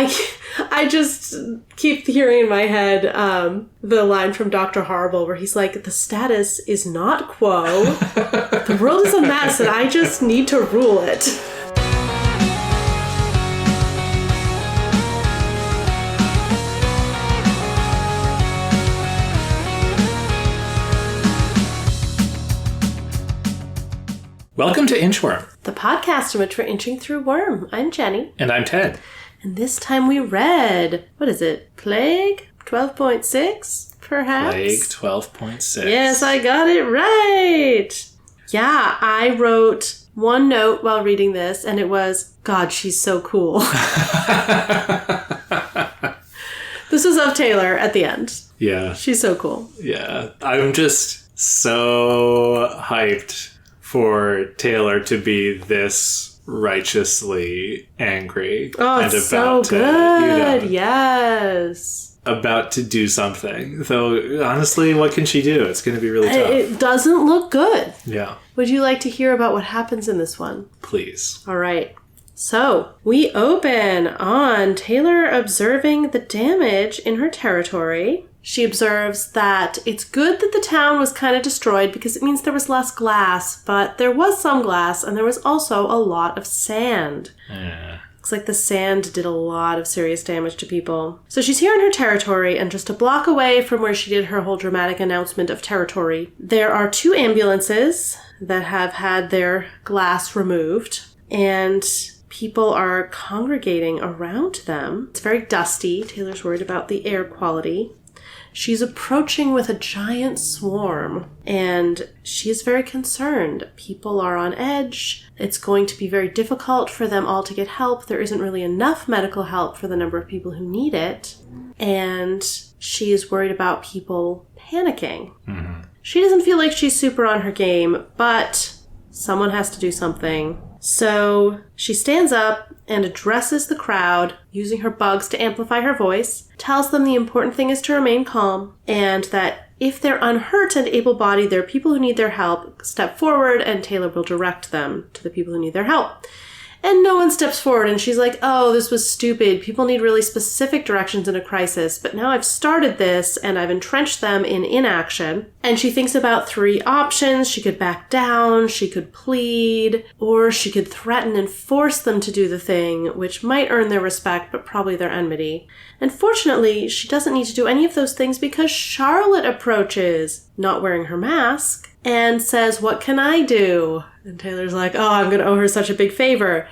I just keep hearing in my head the line from Dr. Horrible where he's like, the status is not quo. The world is a mess and I just need to rule it. Welcome to Inchworm, the podcast in which we're inching through worm. I'm Jenny. And I'm Ted. And this time we read, what is it, Plague 12.6, perhaps? Plague 12.6. Yes, I got it right. Yeah, I wrote one note while reading this, and it was, God, she's so cool. This was of Taylor at the end. Yeah. She's so cool. Yeah. I'm just so hyped for Taylor to be this righteously angry. Oh, and it's about so good. To, Yes. about to do something. Though, honestly, what can she do? It's going to be really tough. It doesn't look good. Yeah. Would you like to hear about what happens in this one? Please. All right. So, we open on Taylor observing the damage in her territory. She observes that it's good that the town was kind of destroyed because it means there was less glass, but there was some glass and there was also a lot of sand. Looks like the sand did a lot of serious damage to people. So she's here in her territory, and just a block away from where she did her whole dramatic announcement of territory, there are 2 ambulances that have had their glass removed, and people are congregating around them. It's very dusty. Taylor's worried about the air quality. She's approaching with a giant swarm, and she's very concerned. People are on edge. It's going to be very difficult for them all to get help. There isn't really enough medical help for the number of people who need it, and she is worried about people panicking. Mm-hmm. She doesn't feel like she's super on her game, but someone has to do something. So she stands up and addresses the crowd using her bugs to amplify her voice, tells them the important thing is to remain calm, and that if they're unhurt and able-bodied, there are people who need their help, step forward and Taylor will direct them to the people who need their help. And no one steps forward, and she's like, oh, this was stupid. People need really specific directions in a crisis, but now I've started this, and I've entrenched them in inaction. And she thinks about 3 options. She could back down, she could plead, or she could threaten and force them to do the thing, which might earn their respect, but probably their enmity. And fortunately, she doesn't need to do any of those things because Charlotte approaches, not wearing her mask, and says, what can I do? And Taylor's like, oh, I'm going to owe her such a big favor.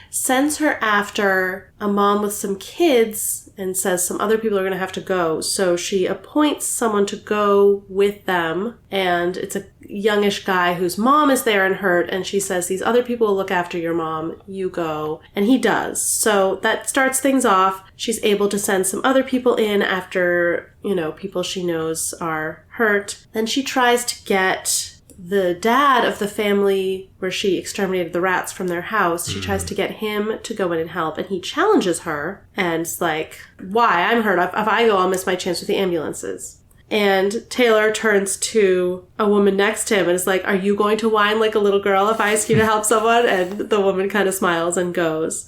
Sends her after a mom with some kids and says some other people are going to have to go. So she appoints someone to go with them. And it's a youngish guy whose mom is there and hurt. And she says, these other people will look after your mom. You go. And he does. So that starts things off. She's able to send some other people in after, people she knows are hurt. Then she tries to get the dad of the family where she exterminated the rats from their house. She tries to get him to go in and help, and he challenges her and is like, why? I'm hurt. If I go, I'll miss my chance with the ambulances. And Taylor turns to a woman next to him and is like, are you going to whine like a little girl if I ask you to help someone? And the woman kind of smiles and goes.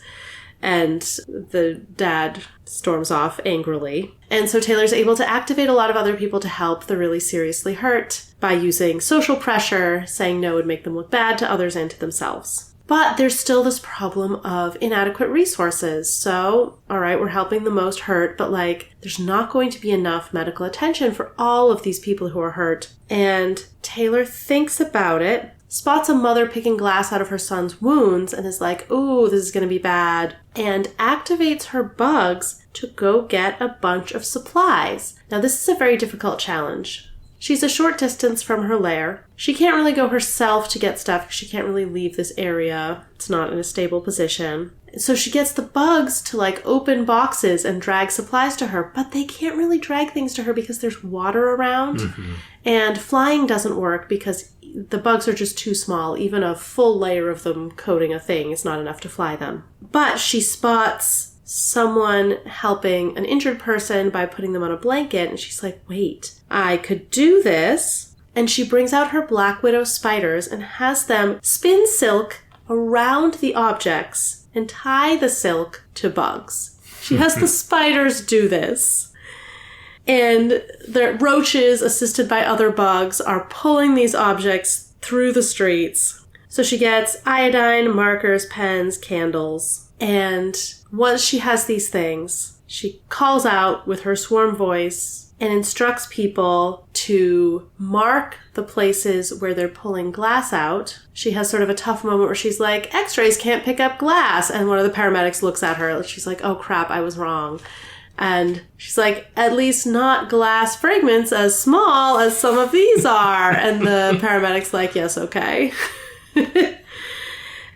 And the dad storms off angrily. And so Taylor's able to activate a lot of other people to help the really seriously hurt by using social pressure, saying no would make them look bad to others and to themselves. But there's still this problem of inadequate resources. So, all right, we're helping the most hurt, but there's not going to be enough medical attention for all of these people who are hurt. And Taylor thinks about it, spots a mother picking glass out of her son's wounds and is like, ooh, this is going to be bad, and activates her bugs to go get a bunch of supplies. Now, this is a very difficult challenge. She's a short distance from her lair. She can't really go herself to get stuff because she can't really leave this area. It's not in a stable position. So she gets the bugs to open boxes and drag supplies to her, but they can't really drag things to her because there's water around. Mm-hmm. And flying doesn't work because the bugs are just too small. Even a full layer of them coating a thing is not enough to fly them. But she spots someone helping an injured person by putting them on a blanket, and she's like, wait, I could do this. And she brings out her Black Widow spiders and has them spin silk around the objects and tie the silk to bugs. She has the spiders do this. And the roaches, assisted by other bugs, are pulling these objects through the streets. So she gets iodine, markers, pens, candles. And once she has these things, she calls out with her swarm voice and instructs people to mark the places where they're pulling glass out. She has sort of a tough moment where she's like, X-rays can't pick up glass. And one of the paramedics looks at her. She's like, oh crap, I was wrong. And she's like, at least not glass fragments as small as some of these are. And the paramedic's like, yes, okay.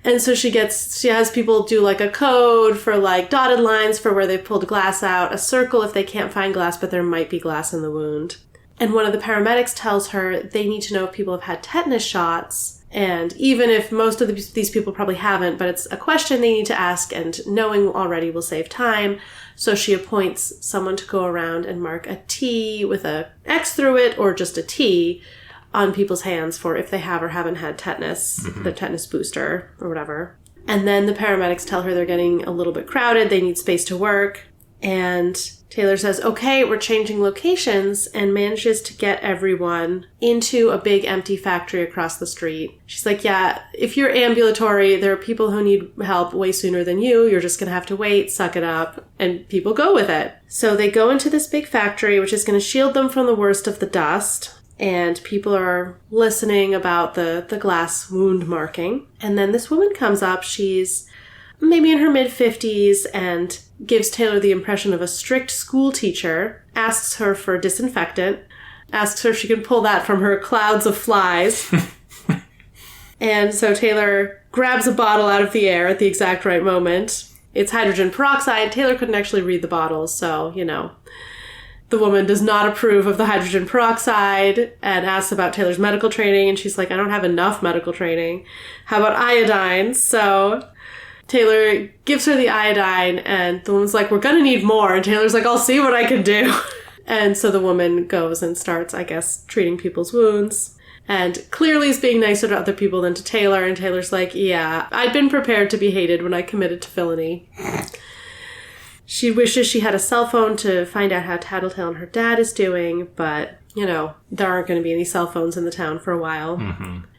And so she has people do like a code for like dotted lines for where they pulled glass out, a circle if they can't find glass, but there might be glass in the wound. And one of the paramedics tells her they need to know if people have had tetanus shots. And even if most of these people probably haven't, but it's a question they need to ask, and knowing already will save time. So she appoints someone to go around and mark a T with a X through it, or just a T, on people's hands for if they have or haven't had tetanus, the tetanus booster or whatever. And then the paramedics tell her they're getting a little bit crowded, they need space to work. And Taylor says, okay, we're changing locations, and manages to get everyone into a big empty factory across the street. She's like, yeah, if you're ambulatory, there are people who need help way sooner than you. You're just going to have to wait, suck it up. And people go with it. So they go into this big factory, which is going to shield them from the worst of the dust. And people are listening about the glass wound marking. And then this woman comes up. She's maybe in her mid-50s and gives Taylor the impression of a strict school teacher, asks her for disinfectant, asks her if she can pull that from her clouds of flies. And so Taylor grabs a bottle out of the air at the exact right moment. It's hydrogen peroxide. Taylor couldn't actually read the bottles, so, you know. The woman does not approve of the hydrogen peroxide and asks about Taylor's medical training. And she's like, I don't have enough medical training. How about iodine? So Taylor gives her the iodine, and the woman's like, we're going to need more. And Taylor's like, I'll see what I can do. And so the woman goes and starts, I guess, treating people's wounds. And clearly is being nicer to other people than to Taylor. And Taylor's like, yeah, I'd been prepared to be hated when I committed to villainy. She wishes she had a cell phone to find out how Tattletale and her dad is doing, but, you know, there aren't going to be any cell phones in the town for a while.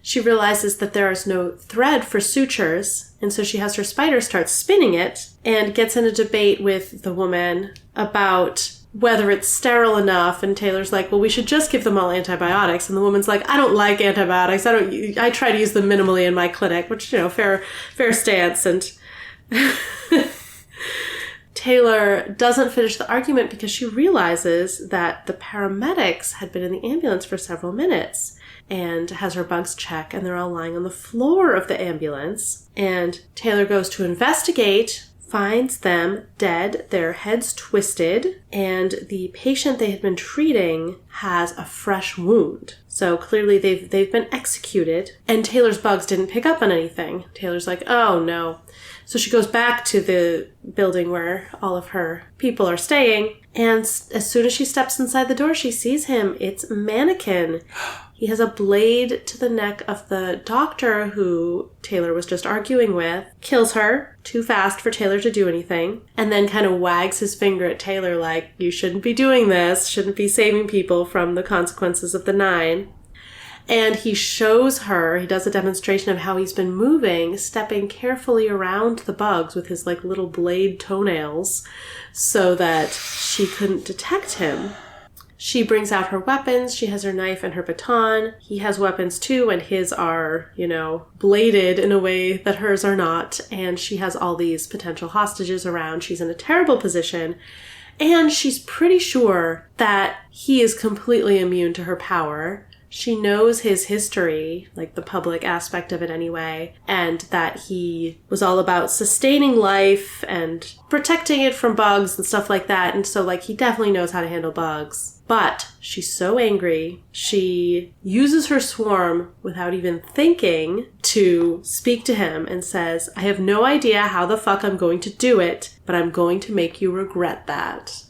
She realizes that there is no thread for sutures, and so she has her spider start spinning it and gets in a debate with the woman about whether it's sterile enough. And Taylor's like, well, we should just give them all antibiotics. And the woman's like, I don't like antibiotics. I try to use them minimally in my clinic, which, you know, fair stance. And Taylor doesn't finish the argument because she realizes that the paramedics had been in the ambulance for several minutes, and has her bugs check, and they're all lying on the floor of the ambulance. And Taylor goes to investigate, finds them dead, their heads twisted, and the patient they had been treating has a fresh wound. So clearly they've been executed, and Taylor's bugs didn't pick up on anything. Taylor's like, oh no. So she goes back to the building where all of her people are staying, and as soon as she steps inside the door, she sees him. It's Mannequin. He has a blade to the neck of the doctor who Taylor was just arguing with, kills her too fast for Taylor to do anything, and then kind of wags his finger at Taylor like, you shouldn't be doing this, shouldn't be saving people from the consequences of the 9. And he shows her, he does a demonstration of how he's been moving, stepping carefully around the bugs with his like little blade toenails so that she couldn't detect him. She brings out her weapons. She has her knife and her baton. He has weapons too, and his are, you know, bladed in a way that hers are not. And she has all these potential hostages around. She's in a terrible position. And she's pretty sure that he is completely immune to her power. She knows his history, like the public aspect of it anyway, and that he was all about sustaining life and protecting it from bugs and stuff like that. And so, like, he definitely knows how to handle bugs. But she's so angry, she uses her swarm without even thinking to speak to him and says, I have no idea how the fuck I'm going to do it, but I'm going to make you regret that.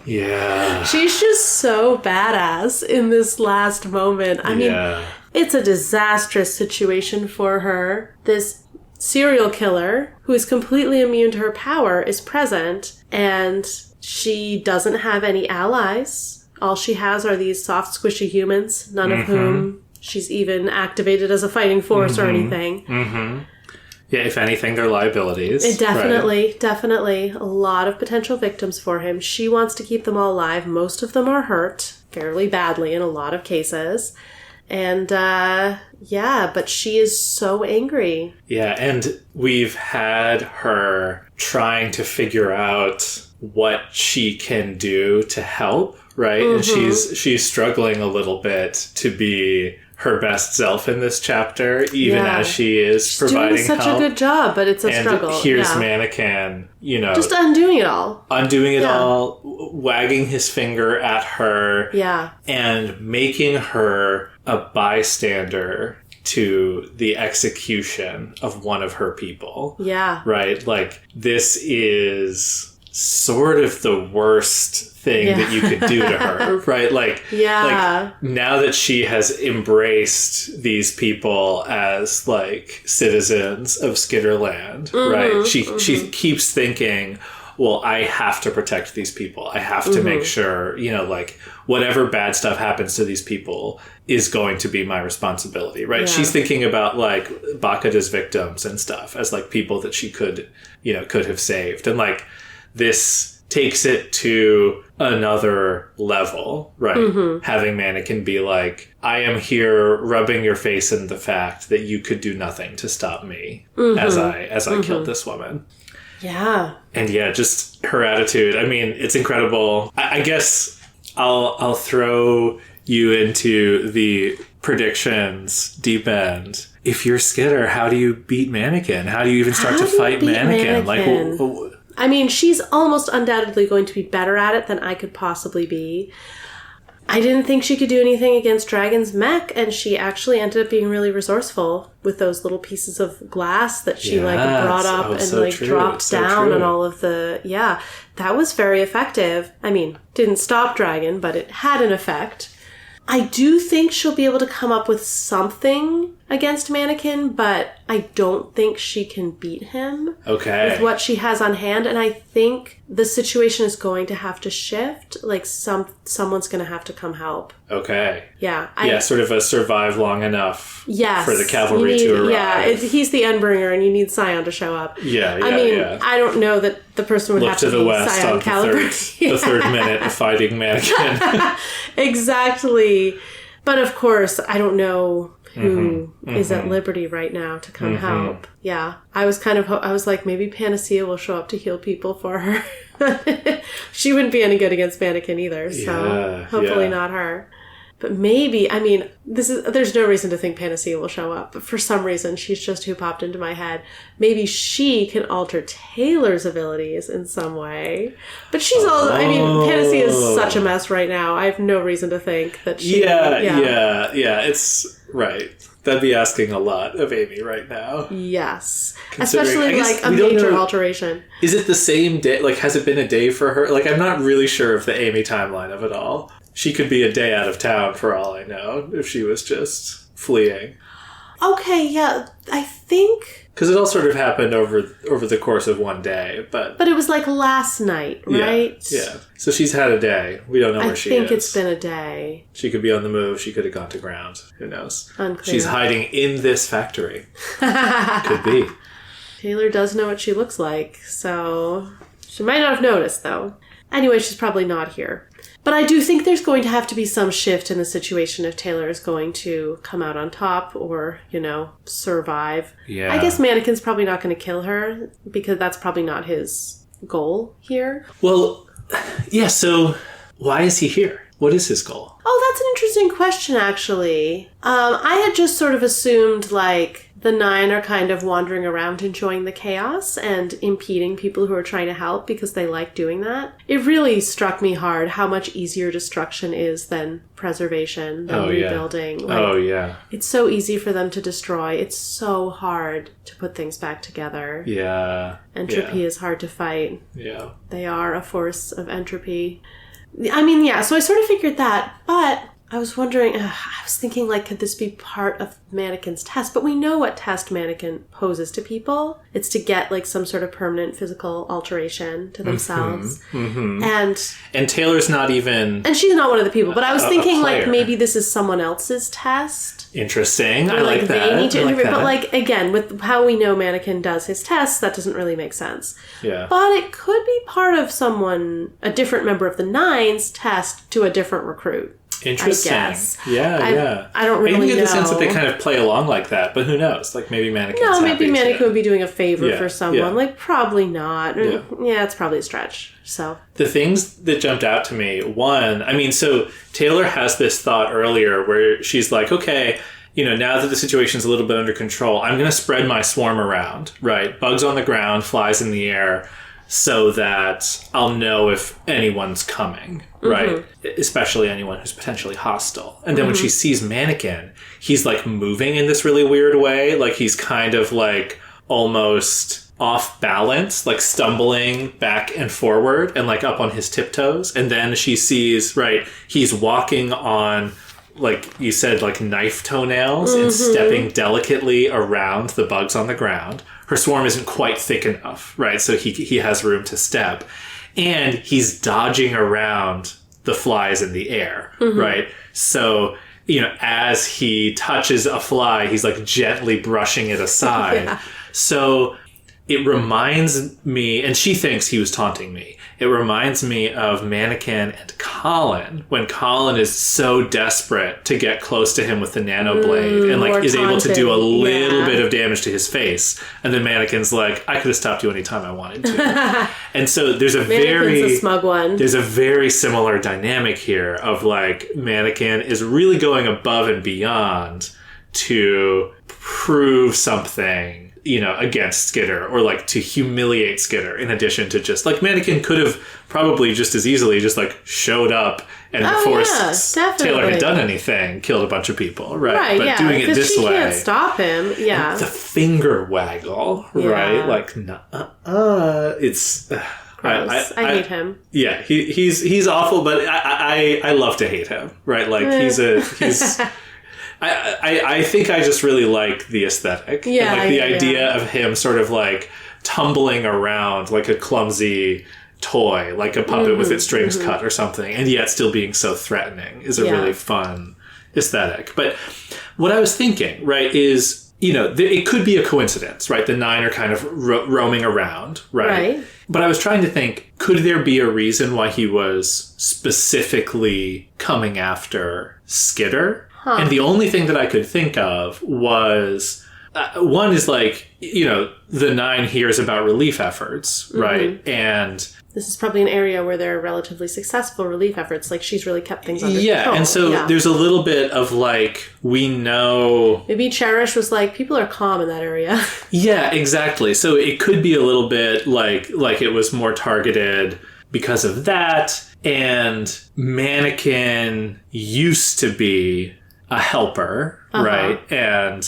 Yeah. She's just so badass in this last moment. I mean, it's a disastrous situation for her. This serial killer, who is completely immune to her power, is present, and she doesn't have any allies. All she has are these soft, squishy humans, none of whom she's even activated as a fighting force or anything. Yeah, if anything, they're liabilities. Definitely. A lot of potential victims for him. She wants to keep them all alive. Most of them are hurt fairly badly in a lot of cases. And, but she is so angry. Yeah, and we've had her trying to figure out what she can do to help, right? And she's struggling a little bit to be her best self in this chapter, even as she is providing doing such help. A good job, but it's a struggle. Here's Mannequin, just undoing it all. Wagging his finger at her, and making her a bystander to the execution of one of her people. Yeah. Right? Like, this is sort of the worst thing that you could do to her, right? Like now that she has embraced these people as like citizens of Skitterland, right? She keeps thinking, well, I have to protect these people. I have to make sure, like whatever bad stuff happens to these people is going to be my responsibility, right? Yeah. She's thinking about like Bakada's victims and stuff as like people that she could have saved. And like, this takes it to another level, right? Having Mannequin be like, I am here rubbing your face in the fact that you could do nothing to stop me as I killed this woman. Yeah. And just her attitude. I mean, it's incredible. I guess I'll throw you into the predictions deep end. If you're Skitter, how do you beat Mannequin? How do you even start to fight Mannequin? Like, I mean, she's almost undoubtedly going to be better at it than I could possibly be. I didn't think she could do anything against Dragon's mech, and she actually ended up being really resourceful with those little pieces of glass that she brought up and dropped down and all of the... Yeah, that was very effective. I mean, didn't stop Dragon, but it had an effect. I do think she'll be able to come up with something against Mannequin, but I don't think she can beat him with what she has on hand. And I think the situation is going to have to shift. Like, someone's going to have to come help. Okay. Yeah. Sort of a survive long enough for the cavalry to arrive. Yeah, he's the Endbringer, and you need Scion to show up. I don't know that the person would have to be Scion caliber. The third minute of fighting Mannequin. Exactly. But of course, I don't know who is at liberty right now to come help. Yeah. I was like, maybe Panacea will show up to heal people for her. She wouldn't be any good against Mannequin either, so hopefully not her. But maybe, I mean, there's no reason to think Panacea will show up, but for some reason, she's just who popped into my head. Maybe she can alter Taylor's abilities in some way. But she's Panacea is such a mess right now. I have no reason to think that she... Yeah, it's... Right. That'd be asking a lot of Amy right now. Yes. Especially like a major alteration. Is it the same day? Like, has it been a day for her? Like, I'm not really sure of the Amy timeline of it all. She could be a day out of town for all I know if she was just fleeing. Okay, yeah. I think... Because it all sort of happened over the course of one day, but... But it was like last night, right? Yeah. So she's had a day. We don't know where she is. I think it's been a day. She could be on the move. She could have gone to ground. Who knows? Unclear. She's hiding in this factory. Could be. Taylor does know what she looks like, so... She might not have noticed, though. Anyway, she's probably not here. But I do think there's going to have to be some shift in the situation if Taylor is going to come out on top or, survive. Yeah. I guess Mannequin's probably not going to kill her because that's probably not his goal here. Well, yeah, so why is he here? What is his goal? Oh, that's an interesting question, actually. I had just sort of assumed, like, the 9 are kind of wandering around enjoying the chaos and impeding people who are trying to help because they like doing that. It really struck me hard how much easier destruction is than preservation, than rebuilding. Yeah. Like, it's so easy for them to destroy. It's so hard to put things back together. Yeah. Entropy is hard to fight. Yeah. They are a force of entropy. I mean, yeah, so I sort of figured that, but I was wondering, I was thinking, like, could this be part of Mannequin's test? But we know what test Mannequin poses to people. It's to get, like, some sort of permanent physical alteration to themselves. And Taylor's not even... And she's not one of the people. But I was thinking, like, maybe this is someone else's test. Interesting. I like that. They need to interview. But, like, again, with how we know Mannequin does his tests, that doesn't really make sense. Yeah. But it could be part of a different member of the Nine's test to a different recruit. Interesting. I guess. Yeah. I don't really know. I get the sense that they kind of play along like that, but who knows? Like, maybe Mannequin's maybe Mannequin would be doing a favor for someone. Yeah. Like, probably not. Yeah, it's probably a stretch. So the things that jumped out to me, so Taylor has this thought earlier where she's like, okay, now that the situation's a little bit under control, I'm going to spread my swarm around, right? Bugs on the ground, flies in the air, so that I'll know if anyone's coming, right? Especially anyone who's potentially hostile. And then when she sees Mannequin, he's like moving in this really weird way. Like he's kind of like almost off balance, like stumbling back and forward and like up on his tiptoes. And then she sees, right, he's walking on, like you said, like knife toenails and stepping delicately around the bugs on the ground. Her swarm isn't quite thick enough, right? So he has room to step. And he's dodging around the flies in the air, right? So, as he touches a fly, he's like gently brushing it aside. Yeah. So it reminds me, and she thinks he was taunting me. It reminds me of Mannequin and Colin, when Colin is so desperate to get close to him with the nano blade and like is able to do a little bit of damage to his face. And then Mannequin's like, I could have stopped you anytime I wanted to. And so there's a smug one. There's a very similar dynamic here of like Mannequin is really going above and beyond to prove something, against Skitter, or like to humiliate Skitter, in addition to just like Mannequin could have probably just as easily just like showed up and before Taylor had done anything, killed a bunch of people, right? But doing it this way, can't stop him. Yeah, and the finger waggle, right? Like, it's. I hate him. Yeah, he's awful, but I love to hate him, right? Like he's. I think I just really like the aesthetic. Yeah, and like the idea of him sort of like tumbling around like a clumsy toy, like a puppet with its strings cut or something, and yet still being so threatening is a really fun aesthetic. But what I was thinking, right, is, it could be a coincidence, right? The Nine are kind of roaming around, right? But I was trying to think, could there be a reason why he was specifically coming after Skitter? And the only thing that I could think of was, one is like, the Nine hears about relief efforts, right? And this is probably an area where there are relatively successful relief efforts. Like, she's really kept things under control. And so there's a little bit of like, we know... Maybe Cherish was like, people are calm in that area. Yeah, exactly. So it could be a little bit like it was more targeted because of that. And Mannequin used to be a helper, right? And,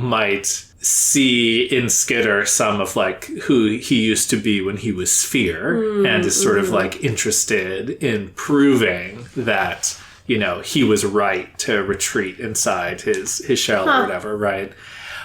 might see in Skitter some of like who he used to be when he was Sphere, and is sort of like interested in proving that, he was right to retreat inside his shell or whatever, right?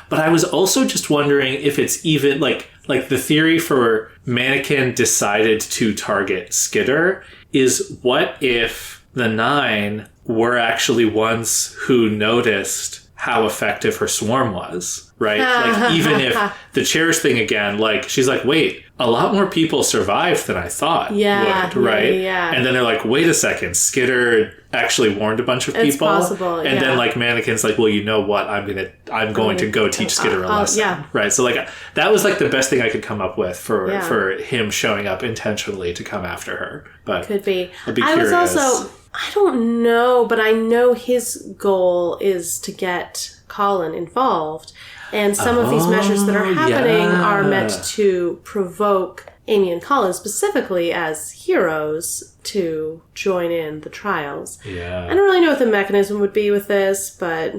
But I was also just wondering if it's even like the theory for Mannequin decided to target Skitter is, what if the Nine were actually ones who noticed how effective her swarm was, right? Like, even if the Cherish thing again, like, she's like, wait, a lot more people survived than I thought would, right? Yeah. And then they're like, wait a second, Skitter actually warned a bunch of people. It's possible, and then like Mannequin's like, well, you know what? I'm going to go teach Skitter a lesson, right? So like that was like the best thing I could come up with for him showing up intentionally to come after her. But could be. I'd be curious. I was also, I don't know, but I know his goal is to get Colin involved. And some of these measures that are happening are meant to provoke Amy and Colin specifically as heroes to join in the trials. Yeah. I don't really know what the mechanism would be with this, but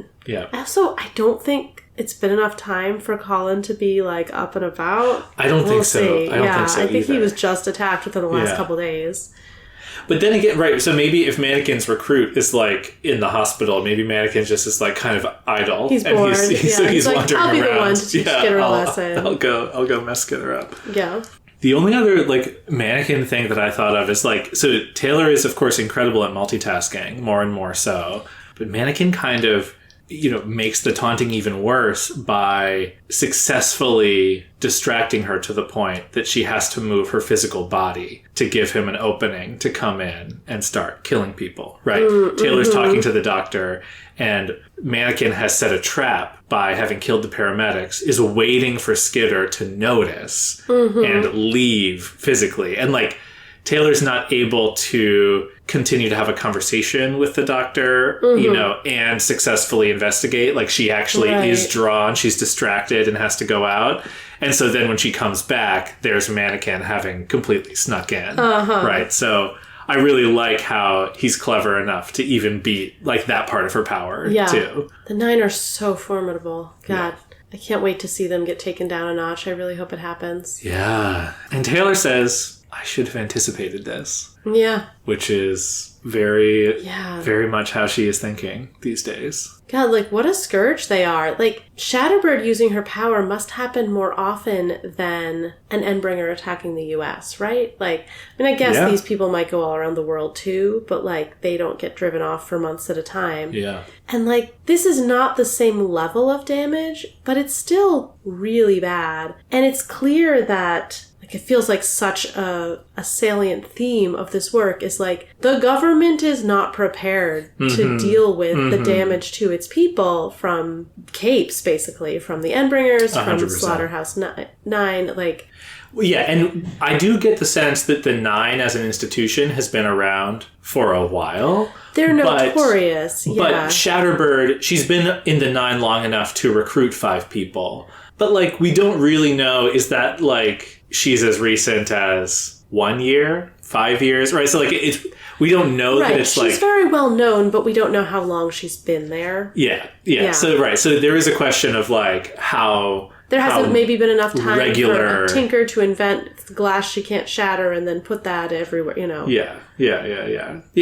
also I don't think it's been enough time for Colin to be like up and about. I don't think so. I don't think so I think either. he was just attacked within the last couple days. But then again, right, so maybe if Mannequin's recruit is, like, in the hospital, maybe Mannequin's just is, like, kind of idle. He's bored. He's like, wandering I'll be around. the one to teach Skitter a lesson. I'll go mess Skitter up. Yeah. The only other, like, Mannequin thing that I thought of is, like, so Taylor is, of course, incredible at multitasking, more and more so. But Mannequin kind of, makes the taunting even worse by successfully distracting her to the point that she has to move her physical body to give him an opening to come in and start killing people, right? Mm-hmm. Taylor's talking to the doctor, and Mannequin has set a trap by having killed the paramedics, is waiting for Skitter to notice and leave physically. And, like, Taylor's not able to continue to have a conversation with the doctor, and successfully investigate. Like, she actually is drawn, she's distracted and has to go out. And so then when she comes back, there's Mannequin having completely snuck in. Right? So I really like how he's clever enough to even beat, like, that part of her power, too. The 9 are so formidable. God. Yeah. I can't wait to see them get taken down a notch. I really hope it happens. Yeah. And Taylor says, I should have anticipated this. Yeah. Which is very much how she is thinking these days. God, like, what a scourge they are. Like, Shatterbird using her power must happen more often than an Endbringer attacking the U.S., right? Like, I mean, I guess these people might go all around the world, too, but, like, they don't get driven off for months at a time. Yeah. And, like, this is not the same level of damage, but it's still really bad. And it's clear that... like, it feels like such a salient theme of this work is, like, the government is not prepared to deal with the damage to its people from capes, basically, from the Endbringers, 100%. From Slaughterhouse 9, like... Well, yeah, and I do get the sense that the 9 as an institution has been around for a while. They're notorious, But Shatterbird, she's been in the 9 long enough to recruit 5 people. But, like, we don't really know, is that, like, she's as recent as 1 year, 5 years, right? So, like, we don't know that it's, like... She's very well known, but we don't know how long she's been there. Yeah. So, so there is a question of, like, how... There hasn't maybe been enough time for a tinker to invent glass she can't shatter and then put that everywhere, Yeah,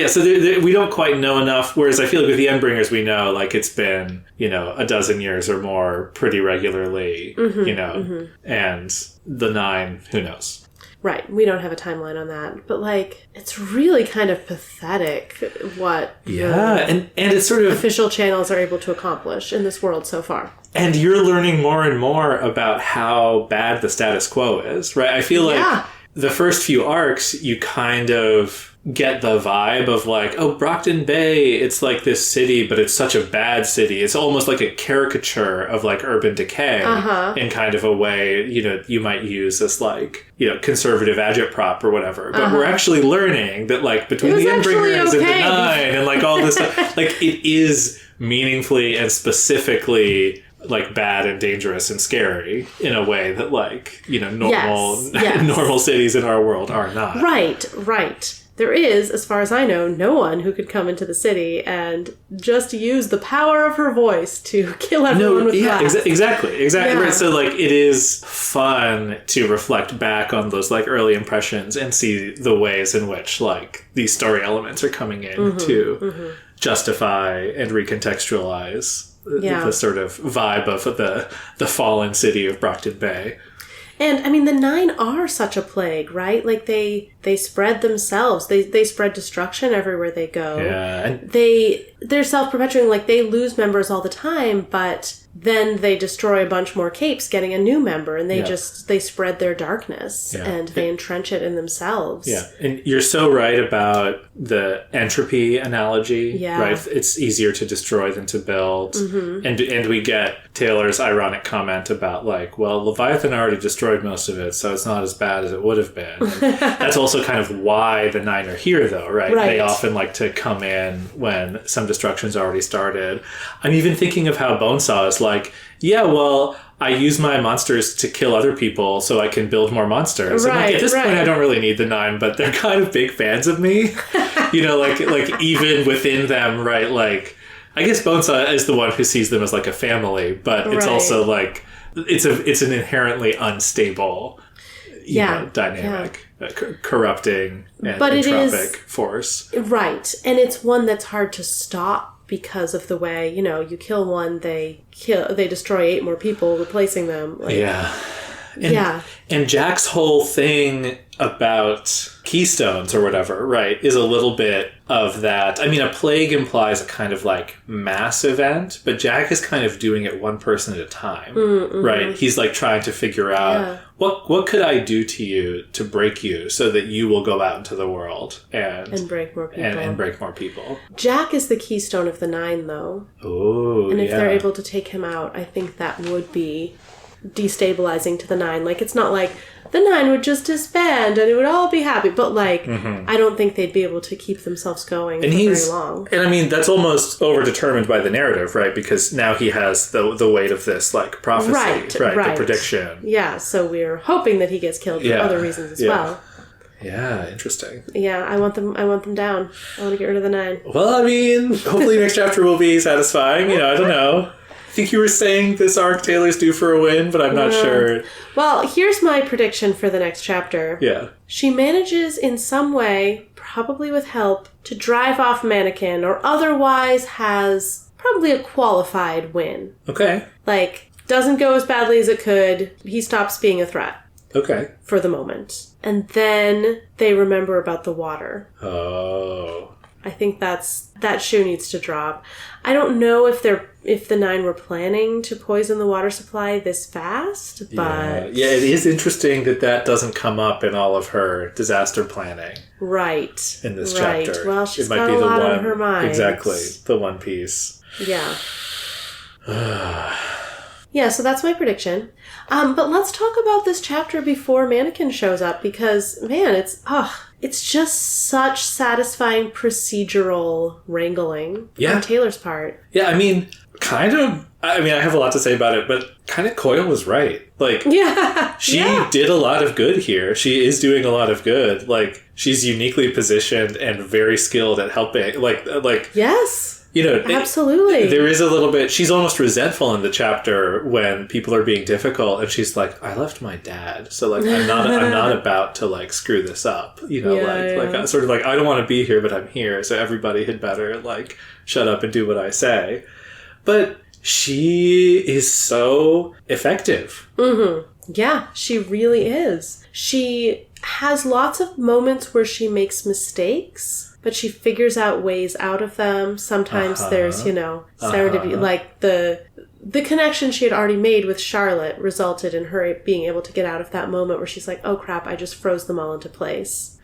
so we don't quite know enough, whereas I feel like with the Endbringers we know, like, it's been, a dozen years or more pretty regularly, and the 9, who knows? Right, we don't have a timeline on that, but, like, it's really kind of pathetic what and it's sort of official channels are able to accomplish in this world so far. And you're learning more and more about how bad the status quo is, right? I feel like the first few arcs, you kind of get the vibe of, like, oh, Brockton Bay, it's like this city, but it's such a bad city. It's almost like a caricature of, like, urban decay in kind of a way, you might use as, like, conservative agitprop or whatever. But we're actually learning that, like, between the Endbringers and the 9 and, like, all this stuff, like, it is meaningfully and specifically... like, bad and dangerous and scary in a way that, like, normal cities in our world are not. Right. There is, as far as I know, no one who could come into the city and just use the power of her voice to kill everyone with glass. Exactly. Yeah. Right. So, like, it is fun to reflect back on those, like, early impressions and see the ways in which, like, these story elements are coming in to justify and recontextualize the sort of vibe of the fallen city of Brockton Bay. And, I mean, the 9 are such a plague, right? Like, they spread themselves. They spread destruction everywhere they go. Yeah. And they're self-perpetuating. Like, they lose members all the time, but then they destroy a bunch more capes, getting a new member, and they spread their darkness, and they entrench it in themselves. Yeah, and you're so right about the entropy analogy, right? It's easier to destroy than to build. And we get Taylor's ironic comment about, like, well, Leviathan already destroyed most of it, so it's not as bad as it would have been. And that's also kind of why the 9 are here, though, right? They often like to come in when some destruction's already started. I'm even thinking of how Bonesaw is like, yeah, well, I use my monsters to kill other people so I can build more monsters. And, like, at this point, I don't really need the 9, but they're kind of big fans of me. Like even within them, right? Like, I guess Bonesaw is the one who sees them as, like, a family, but it's also, like, it's an inherently unstable dynamic. corrupting and entropic force. Right. And it's one that's hard to stop because of the way, you kill one, they destroy 8 more people, replacing them. And Jack's whole thing about keystones or whatever, right, is a little bit of that. I mean, a plague implies a kind of like mass event, but Jack is kind of doing it one person at a time, right? He's like trying to figure out what could I do to you to break you so that you will go out into the world and break more people. And break more people. Jack is the keystone of the 9, though. Oh, and if they're able to take him out, I think that would be destabilizing to the 9. Like, it's not like the 9 would just disband and it would all be happy, but like I don't think they'd be able to keep themselves going for very long. And I mean, that's almost overdetermined by the narrative, right? Because now he has the weight of this like prophecy, right? The prediction. Yeah, so we're hoping that he gets killed for other reasons as well. Yeah, interesting. Yeah, I want them down. I want to get rid of the 9. Well, I mean, hopefully next chapter will be satisfying. I don't know. I think you were saying this arc Taylor's due for a win, but I'm not sure. Well, here's my prediction for the next chapter. Yeah. She manages in some way, probably with help, to drive off Mannequin, or otherwise has probably a qualified win. Okay. Like, doesn't go as badly as it could. He stops being a threat. Okay. For the moment. And then they remember about the water. Oh. I think that shoe needs to drop. I don't know if the 9 were planning to poison the water supply this fast, but... Yeah, it is interesting that doesn't come up in all of her disaster planning. Right. In this chapter. Well, she's got a lot on her mind. Exactly. The one piece. Yeah. Yeah, so that's my prediction. But let's talk about this chapter before Mannequin shows up, because, man, it's just such satisfying procedural wrangling on Taylor's part. Yeah, I mean, I have a lot to say about it, but kind of Coil was right. Like, she did a lot of good here. She is doing a lot of good. Like, she's uniquely positioned and very skilled at helping. Like yes. Absolutely. There is a little bit, she's almost resentful in the chapter when people are being difficult, and she's like, I left my dad, so like I'm not about to like screw this up, like sort of like, I don't want to be here, but I'm here, so everybody had better like shut up and do what I say. But she is so effective. Yeah, she really is. She has lots of moments where she makes mistakes, but she figures out ways out of them. Sometimes there's, serendipity. Like the connection she had already made with Charlotte resulted in her being able to get out of that moment where she's like, oh crap, I just froze them all into place.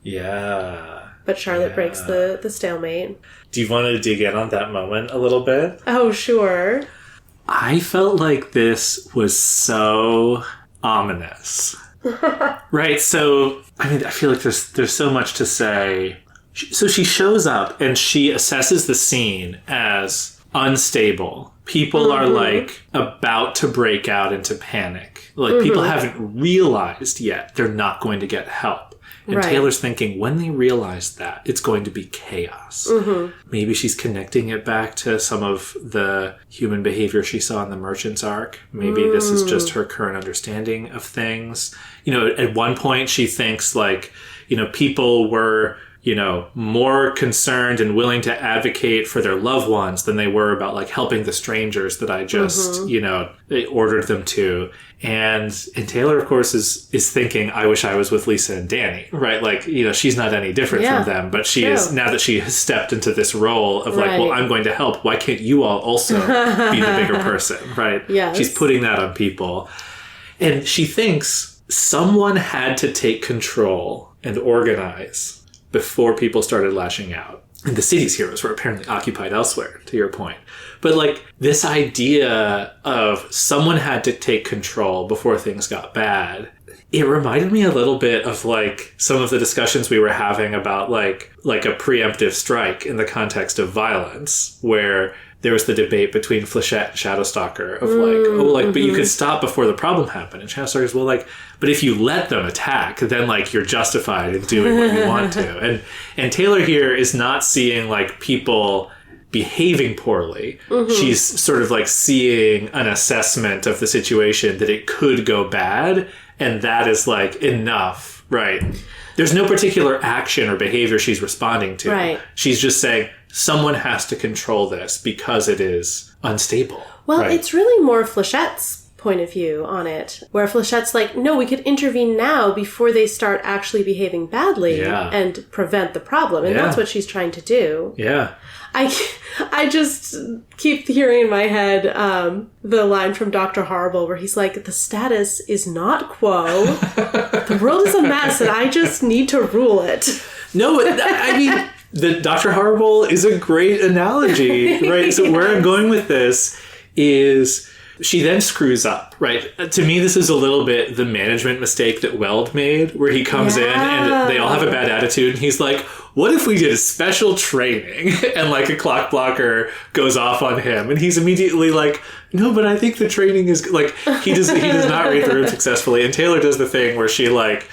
Yeah. But Charlotte breaks the stalemate. Do you want to dig in on that moment a little bit? Oh, sure. I felt like this was so ominous. Right? So, I mean, I feel like there's so much to say. So she shows up and she assesses the scene as unstable. People are like about to break out into panic. Like people haven't realized yet they're not going to get help. And Taylor's thinking when they realize that, it's going to be chaos. Maybe she's connecting it back to some of the human behavior she saw in the Merchant's arc. Maybe this is just her current understanding of things. At one point she thinks like, people were more concerned and willing to advocate for their loved ones than they were about like helping the strangers that I just, ordered them to. And Taylor, of course, is thinking, I wish I was with Lisa and Danny, right? Like, she's not any different from them, but she is, now that she has stepped into this role of like, well, I'm going to help. Why can't you all also be the bigger person, right? Yes. She's putting that on people. And she thinks someone had to take control and organize before people started lashing out. And the city's heroes were apparently occupied elsewhere, to your point. But like this idea of someone had to take control before things got bad, it reminded me a little bit of like some of the discussions we were having about like a preemptive strike in the context of violence, where there was the debate between Flechette and Shadowstalker of but you could stop before the problem happened. And Shadowstalker's, but if you let them attack, then like you're justified in doing what you want to. And Taylor here is not seeing like people behaving poorly. She's sort of like seeing an assessment of the situation that it could go bad And that is like enough, right? There's no particular action or behavior she's responding to. Right. She's just saying someone has to control this because it is unstable. Well, right? It's really more Flechette's point of view on it, where Flechette's like, no, we could intervene now before they start actually behaving badly and prevent the problem. And that's what she's trying to do. Yeah. I just keep hearing in my head the line from Dr. Horrible where he's like, the status is not quo. The world is a mess and I just need to rule it. No, I mean, the Dr. Horrible is a great analogy, right? So where I'm going with this is she then screws up, right? To me, this is a little bit the management mistake that Weld made, where he comes in and they all have a bad attitude and he's like, what if we did a special training and like a clock blocker goes off on him? And he's immediately like, no, but I think the training is like, he does not read the room successfully. And Taylor does the thing where she's like,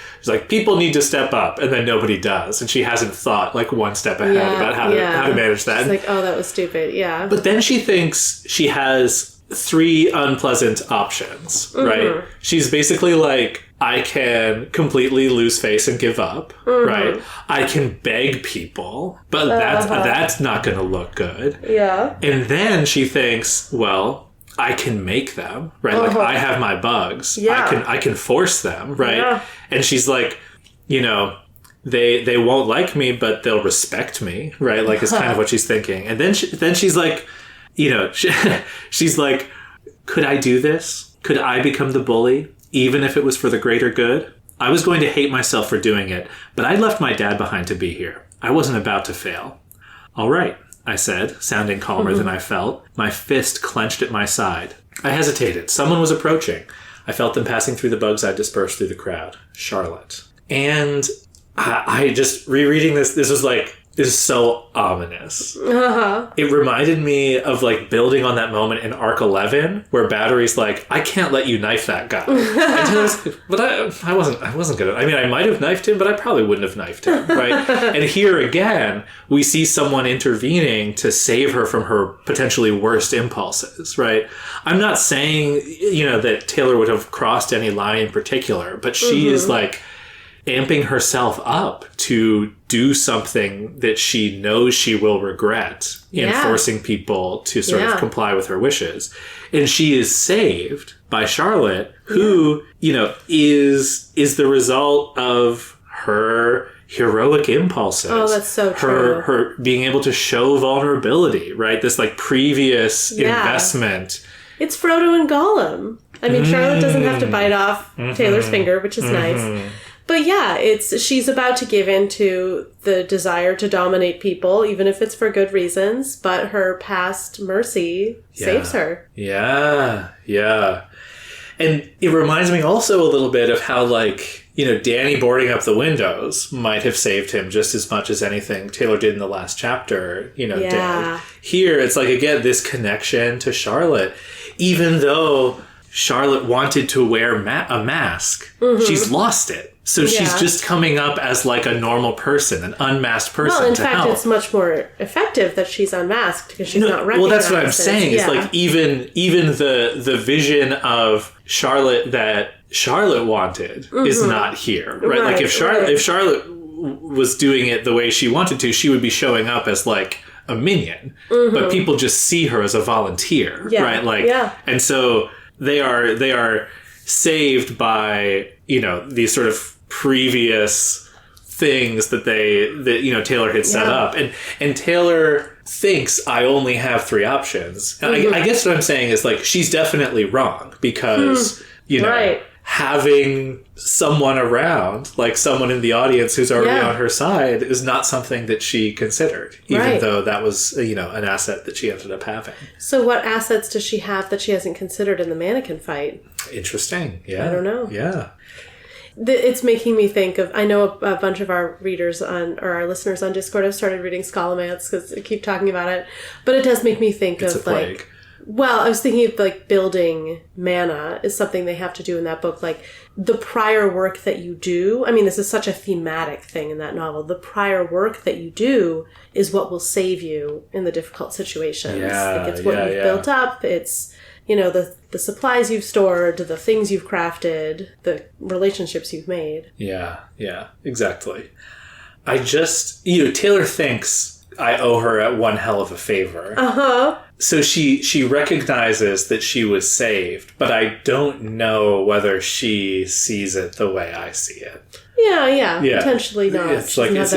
people need to step up, and then nobody does. And she hasn't thought like one step ahead about how to manage that. She's like, oh, that was stupid. Yeah. But then she thinks she has 3 unpleasant options, right? She's basically like, I can completely lose face and give up, right? I can beg people, but that's not going to look good. Yeah. And then she thinks, well, I can make them, right? Like I have my bugs. Yeah. I can force them, right? Yeah. And she's like, you know, they won't like me, but they'll respect me, right? Like it's kind of what she's thinking. And then she's like, you know, she's like, could I do this? Could I become the bully, even if it was for the greater good? I was going to hate myself for doing it, but I left my dad behind to be here. I wasn't about to fail. All right, I said, sounding calmer than I felt, my fist clenched at my side. I hesitated. Someone was approaching. I felt them passing through the bugs I'd dispersed through the crowd. Charlotte. And I just, rereading this was like, this is so ominous. It reminded me of like building on that moment in Arc 11 where Battery's like, I can't let you knife that guy. And Taylor's like, but I wasn't gonna. I mean, I might have knifed him, but I probably wouldn't have knifed him, right? And here again, we see someone intervening to save her from her potentially worst impulses, right? I'm not saying, you know, that Taylor would have crossed any line in particular, but she is like amping herself up to do something that she knows she will regret in forcing people to sort of comply with her wishes. And she is saved by Charlotte, who, you know, is the result of her heroic impulses. Oh, that's so true. Her being able to show vulnerability, right? This like previous investment. It's Frodo and Gollum. I mean, Charlotte doesn't have to bite off Taylor's finger, which is nice. But yeah, she's about to give in to the desire to dominate people, even if it's for good reasons, but her past mercy saves her. Yeah. And it reminds me also a little bit of how, like, you know, Danny boarding up the windows might have saved him just as much as anything Taylor did in the last chapter, you know, did. Here, it's like, again, this connection to Charlotte, even though Charlotte wanted to wear a mask, she's lost it. So she's just coming up as like a normal person, an unmasked person. Well, in fact, it's much more effective that she's unmasked because she's not recognized. Well, that's what I'm saying. It's like even the vision of Charlotte that Charlotte wanted is not here, right? Like if Charlotte was doing it the way she wanted to, she would be showing up as like a minion, but people just see her as a volunteer, right? Like, and so they are saved by, you know, these sort of previous things that you know, Taylor had set up. And Taylor thinks I only have 3 options. And I guess what I'm saying is like, she's definitely wrong because, you know, having someone around, like someone in the audience who's already on her side is not something that she considered, even though that was, you know, an asset that she ended up having. So what assets does she have that she hasn't considered in the mannequin fight? Interesting. Yeah. I don't know. Yeah. It's making me think of, I know a bunch of our readers or our listeners on Discord have started reading Scholomance because they keep talking about it, but it does make me think of like, well, I was thinking of like building mana is something they have to do in that book. Like the prior work that you do, I mean, this is such a thematic thing in that novel. The prior work that you do is what will save you in the difficult situations. Like it's what you've built up. It's you know, the supplies you've stored, the things you've crafted, the relationships you've made. Yeah, exactly. I just, Taylor thinks I owe her one hell of a favor. Uh-huh. So she recognizes that she was saved, but I don't know whether she sees it the way I see it. Yeah, potentially not. It's like it's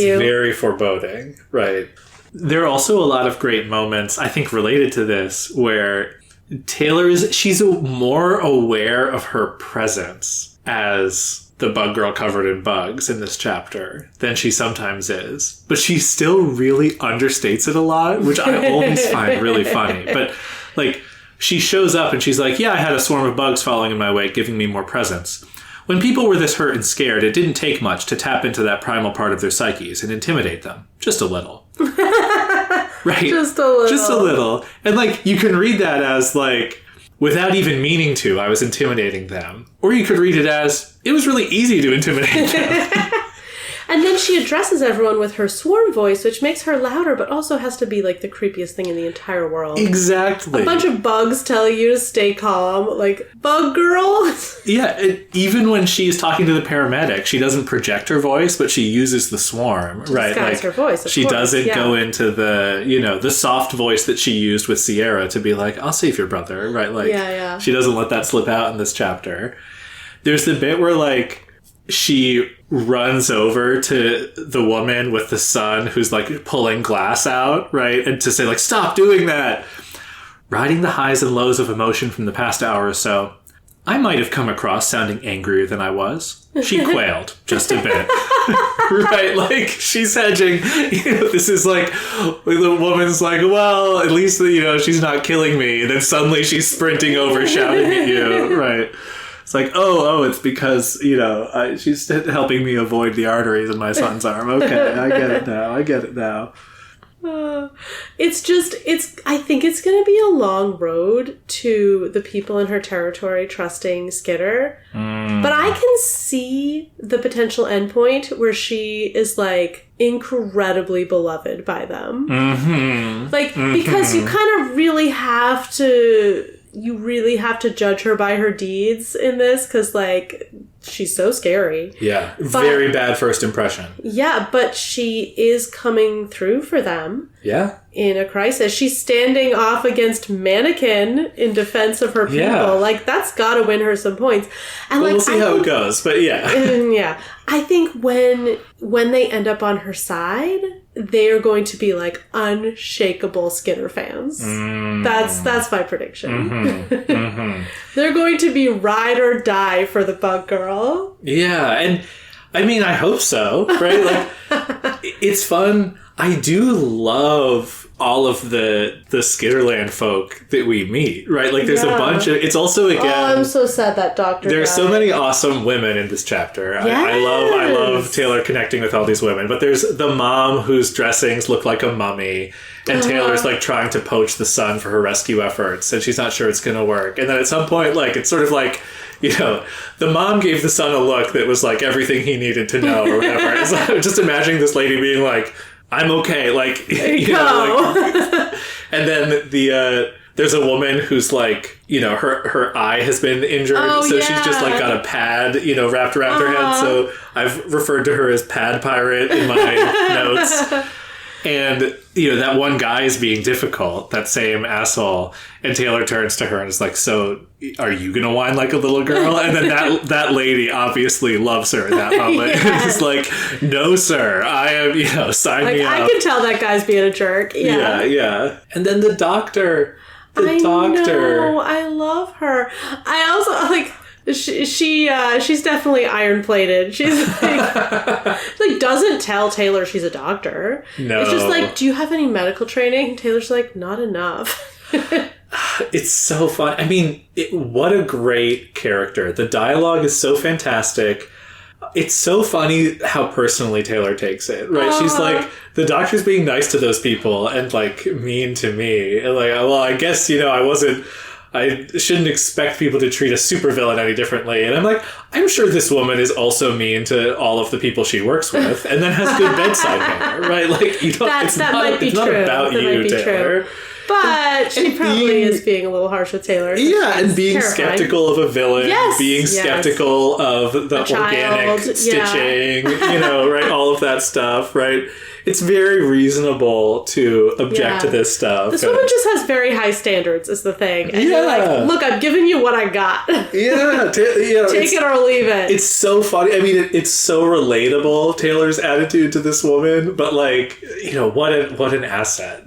very foreboding, right? There are also a lot of great moments, I think, related to this, where she's more aware of her presence as the bug girl covered in bugs in this chapter than she sometimes is. But she still really understates it a lot, which I always find really funny. But, like, she shows up and she's like, yeah, I had a swarm of bugs following in my wake, giving me more presence. When people were this hurt and scared, it didn't take much to tap into that primal part of their psyches and intimidate them. Just a little. Right? Just a little. Just a little. And, like, you can read that as, like, without even meaning to, I was intimidating them. Or you could read it as, it was really easy to intimidate them. And then she addresses everyone with her swarm voice, which makes her louder, but also has to be, like, the creepiest thing in the entire world. Exactly. A bunch of bugs telling you to stay calm. Like, bug girl? Yeah, even when she's talking to the paramedic, she doesn't project her voice, but she uses the swarm, right? Disguise her voice, of she course. doesn't go into the soft voice that she used with Sierra to be like, I'll save your brother, right? Like, she doesn't let that slip out in this chapter. There's the bit where, like, she runs over to the woman with the son who's, like, pulling glass out, right? And to say, like, stop doing that. Riding the highs and lows of emotion from the past hour or so, I might have come across sounding angrier than I was. She quailed just a bit. Right? Like, she's hedging. This is like, the woman's like, well, at least, she's not killing me. And then suddenly she's sprinting over, shouting at you. Right? It's like, oh, it's because, she's helping me avoid the arteries in my son's arm. Okay, I get it now. I think it's going to be a long road to the people in her territory trusting Skitter. But I can see the potential endpoint where she is, like, incredibly beloved by them. Mm-hmm. Like, because you kind of really have to... You really have to judge her by her deeds in this, because, like, she's so scary. Yeah, very bad first impression. Yeah, but she is coming through for them. Yeah. In a crisis. She's standing off against Mannequin in defense of her people. Yeah. Like, that's gotta win her some points. And we'll see how it goes, but yeah. Yeah. I think when they end up on her side, they are going to be, like, unshakable Skitter fans. That's my prediction. Mm-hmm. Mm-hmm. They're going to be ride or die for the bug girl. Yeah, and I mean, I hope so, right? Like, it's fun. I do love all of the Skitterland folk that we meet, right? Like, there's a bunch of... It's also, again... Oh, I'm so sad that doctor There's died. So many awesome women in this chapter. Yes. I love Taylor connecting with all these women. But there's the mom whose dressings look like a mummy. And Taylor's, like, trying to poach the son for her rescue efforts. And she's not sure it's going to work. And then at some point, like, it's sort of like... the mom gave the son a look that was, like, everything he needed to know or whatever. It's like, just imagining this lady being like... I'm okay, like, like, and then there's a woman who's like, her eye has been injured, so she's just like got a pad, wrapped around her head. So I've referred to her as Pad Pirate in my notes. And, that one guy is being difficult, that same asshole. And Taylor turns to her and is like, so are you going to whine like a little girl? And then that lady obviously loves her in that moment. Yes. It's like, no, sir, I am, sign me up. I can tell that guy's being a jerk. Yeah. And then the doctor. I know, I love her. I also, like... She's definitely iron plated. She's like doesn't tell Taylor she's a doctor. No. It's just like, do you have any medical training? Taylor's like, not enough. It's so fun. I mean, what a great character. The dialogue is so fantastic. It's so funny how personally Taylor takes it, right? She's like, the doctor's being nice to those people and, like, mean to me. And, like, well, I guess, I shouldn't expect people to treat a supervillain any differently. And I'm like, I'm sure this woman is also mean to all of the people she works with and then has good bedside manner, right? Like, it's not about you, Taylor. But she probably is being a little harsh with Taylor. Yeah, and being terrifying. Skeptical of a villain, being skeptical of the organic stitching, right? All of that stuff, right? It's very reasonable to object to this stuff. This woman just has very high standards, is the thing. And you're like, look, I'm giving you what I got. Take it or leave it. It's so funny. I mean, it's so relatable, Taylor's attitude to this woman, but like, what an asset,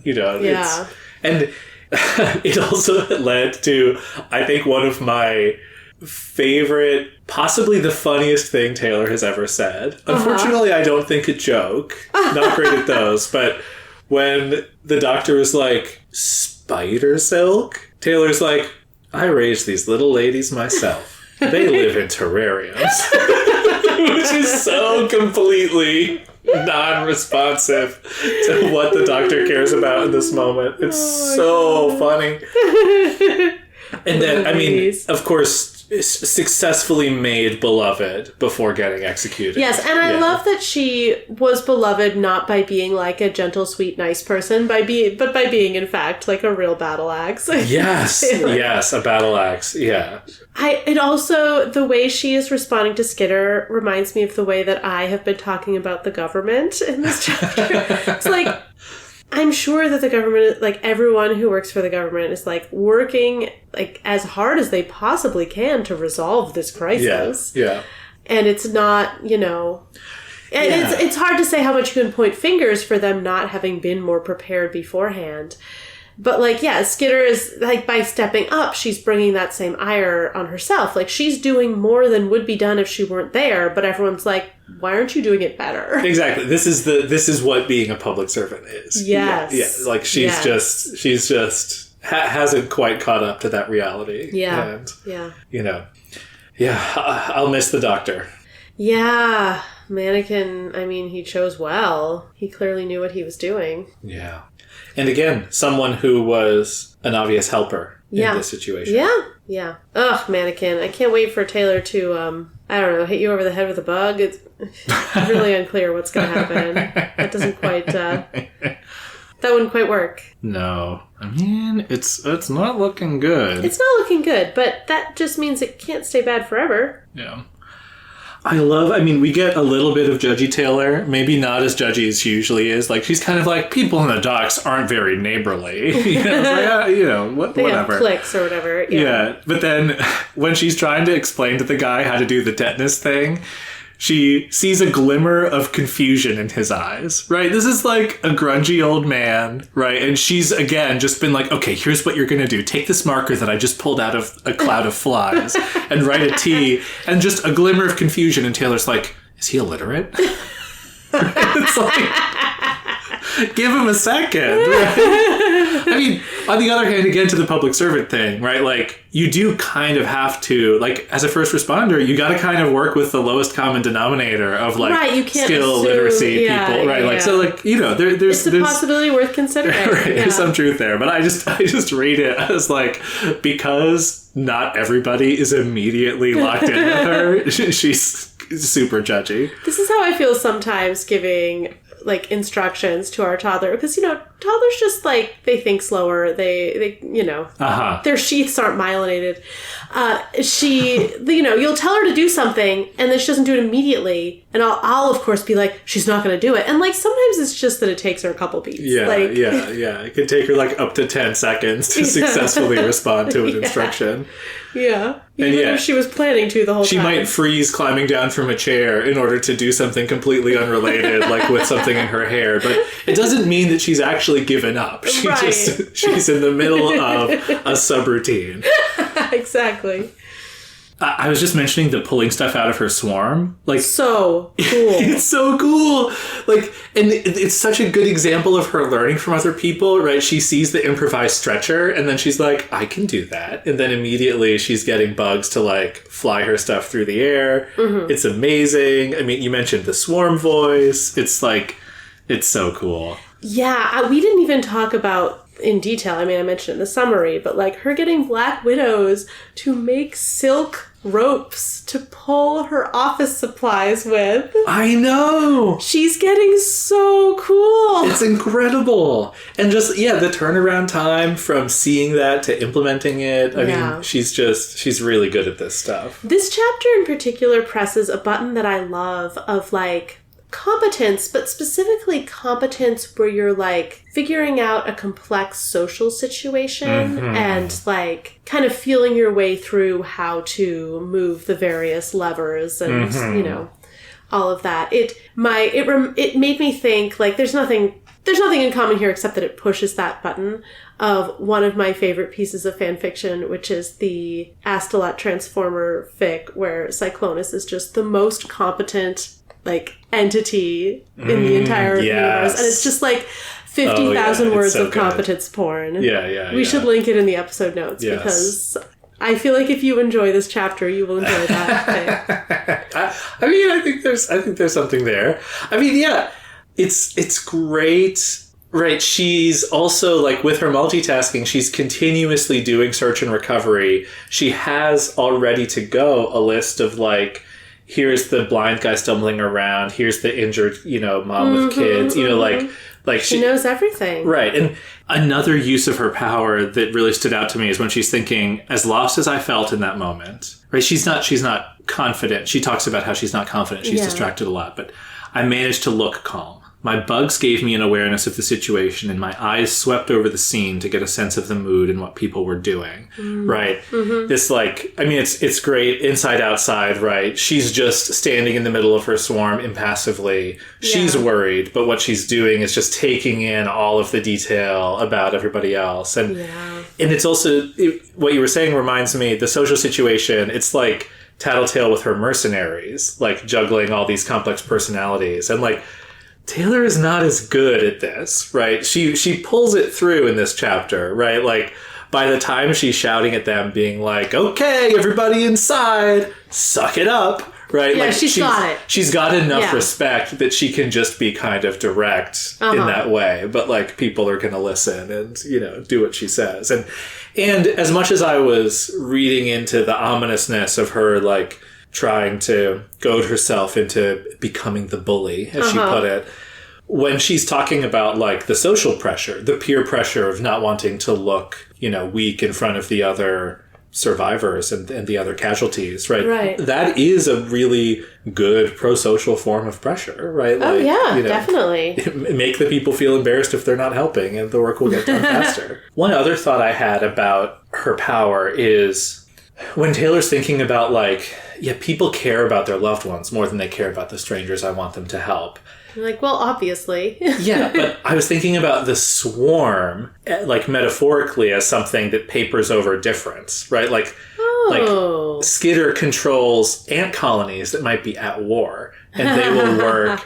and it also led to, I think, one of my favorite, possibly the funniest thing Taylor has ever said. Unfortunately, I don't think a joke. Not great at those. But when the doctor was like, spider silk? Taylor's like, I raised these little ladies myself. They live in terrariums. Which is so completely non-responsive to what the doctor cares about in this moment. It's so funny. And then, I mean, of course, successfully made beloved before getting executed. Yes, and I love that she was beloved not by being like a gentle, sweet, nice person, but by being, in fact, like a real battle axe. Yes, yes, a battle axe, yeah. It also, the way she is responding to Skitter reminds me of the way that I have been talking about the government in this chapter. It's like, I'm sure that the government, like everyone who works for the government is like working like as hard as they possibly can to resolve this crisis. Yeah. And it's not, and it's hard to say how much you can point fingers for them not having been more prepared beforehand. But like, Skitter is like, by stepping up, she's bringing that same ire on herself. Like, she's doing more than would be done if she weren't there. But everyone's like, why aren't you doing it better? Exactly. This is what being a public servant is. Yes. Yeah. Like, she's just hasn't quite caught up to that reality. Yeah. And, I'll miss the doctor. Yeah. Mannequin, I mean, he chose well. He clearly knew what he was doing. Yeah. And again, someone who was an obvious helper in this situation. Yeah. Ugh, Mannequin. I can't wait for Taylor to, hit you over the head with a bug. It's really unclear what's going to happen. That doesn't quite, that wouldn't quite work. No. I mean, it's not looking good. It's not looking good, but that just means it can't stay bad forever. Yeah. We get a little bit of judgy Taylor, maybe not as judgy as she usually is. Like, she's kind of like, people in the docks aren't very neighborly. Whatever. They have cliques or whatever. Yeah. But then when she's trying to explain to the guy how to do the tetanus thing, she sees a glimmer of confusion in his eyes, right? This is like a grungy old man, right? And she's, again, just been like, okay, here's what you're going to do. Take this marker that I just pulled out of a cloud of flies and write a T, and just a glimmer of confusion. And Taylor's like, is he illiterate? It's like, give him a second, right? I mean, on the other hand, again, to the public servant thing, right? Like, you do kind of have to, like, as a first responder, you got to kind of work with the lowest common denominator of, like, you can't skill, assume, literacy people, right? Like, so, like, there's it's a possibility worth considering. Right, there's some truth there, but I just read it as, like, because not everybody is immediately locked in with her, she's super judgy. This is how I feel sometimes giving like instructions to our toddler, because toddlers just like, they think slower, they their sheaths aren't myelinated. You'll tell her to do something and then she doesn't do it immediately, and I'll of course be like, she's not going to do it, and like sometimes it's just that it takes her a couple beats. It could take her like up to 10 seconds to successfully respond to an instruction. Even if she was planning to the whole time. She might freeze climbing down from a chair in order to do something completely unrelated, like with something in her hair. But it doesn't mean that she's actually given up. She's in the middle of a subroutine. Exactly. I was just mentioning the pulling stuff out of her swarm. Like, so cool. It's so cool. Like, and it's such a good example of her learning from other people, right? She sees the improvised stretcher and then she's like, I can do that. And then immediately she's getting bugs to like fly her stuff through the air. Mm-hmm. It's amazing. I mean, you mentioned the swarm voice. It's like, it's so cool. Yeah, we didn't even talk about in detail. I mean, I mentioned it in the summary, but like her getting Black Widows to make silk ropes to pull her office supplies with. I know! She's getting so cool! It's incredible! And just, the turnaround time from seeing that to implementing it. I mean, she's really good at this stuff. This chapter in particular presses a button that I love of like competence, but specifically competence where you're like figuring out a complex social situation and like kind of feeling your way through how to move the various levers and you know, all of that. It made me think like there's nothing in common here except that it pushes that button of one of my favorite pieces of fan fiction, which is the Astolat Transformer fic where Cyclonus is just the most competent like entity in the entire universe, and it's just like 50,000 words of competence porn. We should link it in the episode notes because I feel like if you enjoy this chapter, you will enjoy that thing. I mean, I think there's something there. I mean, it's great. Right, she's also, like, with her multitasking, she's continuously doing search and recovery. She has all ready to go a list of, like, here's the blind guy stumbling around, here's the injured, mom with kids, like she knows everything. Right. And another use of her power that really stood out to me is when she's thinking, as lost as I felt in that moment, right? She's not confident. She talks about how she's not confident. She's distracted a lot, but I managed to look calm. My bugs gave me an awareness of the situation, and my eyes swept over the scene to get a sense of the mood and what people were doing. Right? This, like, I mean, it's great inside, outside, right? She's just standing in the middle of her swarm impassively. She's worried, but what she's doing is just taking in all of the detail about everybody else. And it's also, what you were saying reminds me, the social situation, it's like Tattletale with her mercenaries, like juggling all these complex personalities. And, like, Taylor is not as good at this, right? She pulls it through in this chapter, right? Like, by the time she's shouting at them, being like, okay, everybody inside, suck it up, right? Yeah, like, she's got it. She's got enough respect that she can just be kind of direct in that way. But, like, people are going to listen and, do what she says. And as much as I was reading into the ominousness of her, like, trying to goad herself into becoming the bully, as she put it. When she's talking about, like, the social pressure, the peer pressure of not wanting to look, weak in front of the other survivors and the other casualties, right? That is a really good pro-social form of pressure, right? Like, definitely. Make the people feel embarrassed if they're not helping, and the work will get done faster. One other thought I had about her power is when Taylor's thinking about, like, people care about their loved ones more than they care about the strangers I want them to help. You're like, well, obviously. But I was thinking about the swarm, like, metaphorically as something that papers over difference, right? Like Skitter controls ant colonies that might be at war, and they will work,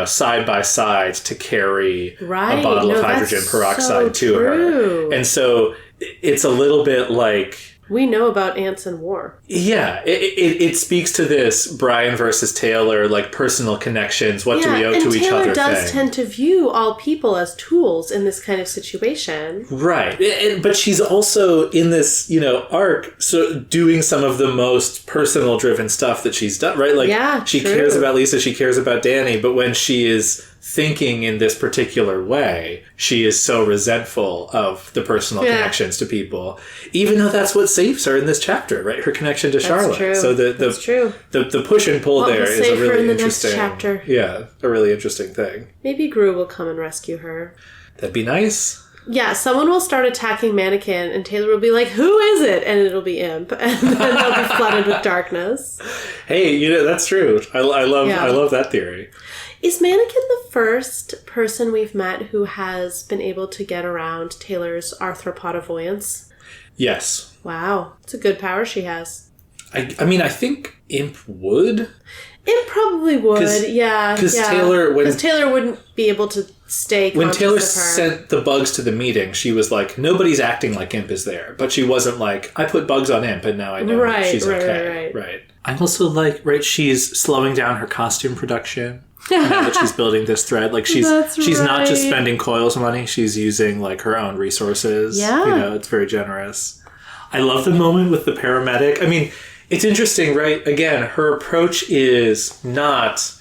side by side to carry a bottle of hydrogen peroxide to her. And so it's a little bit like... We know about ants and war. Yeah, it speaks to this Brian versus Taylor, like, personal connections, what do we owe to each other and Taylor does thing. tend to view all people as tools in this kind of situation. Right. But she's also in this, arc, so doing some of the most personal driven stuff that she's done, right? Like, she cares about Lisa, she cares about Danny, but when she is thinking in this particular way, she is so resentful of the personal connections to people, even though that's what saves her in this chapter, right? Her connection to Charlotte. True. So the push and pull there is a really interesting chapter. Yeah, a really interesting thing. Maybe Gru will come and rescue her. That'd be nice. Yeah, someone will start attacking Mannequin, and Taylor will be like, who is it? And it'll be Imp. And then they'll be flooded with darkness. Hey, that's true. I love that theory. Is Mannequin the first person we've met who has been able to get around Taylor's arthropodovoyance? Yes. Wow. It's a good power she has. I mean, I think Imp would. Imp probably would, yeah. Because Taylor wouldn't be able to stay conscious when Taylor of her. sent the bugs to the meeting, she was like, nobody's acting like Imp is there. But she wasn't like, I put bugs on Imp and now I know she's okay. Right. I also like, she's slowing down her costume production. now that she's building this thread. Like she's right. not just spending Coil's money, she's using like her own resources. Yeah. You know, it's very generous. I love the moment with the paramedic. I mean, it's interesting, right? Again, her approach is not,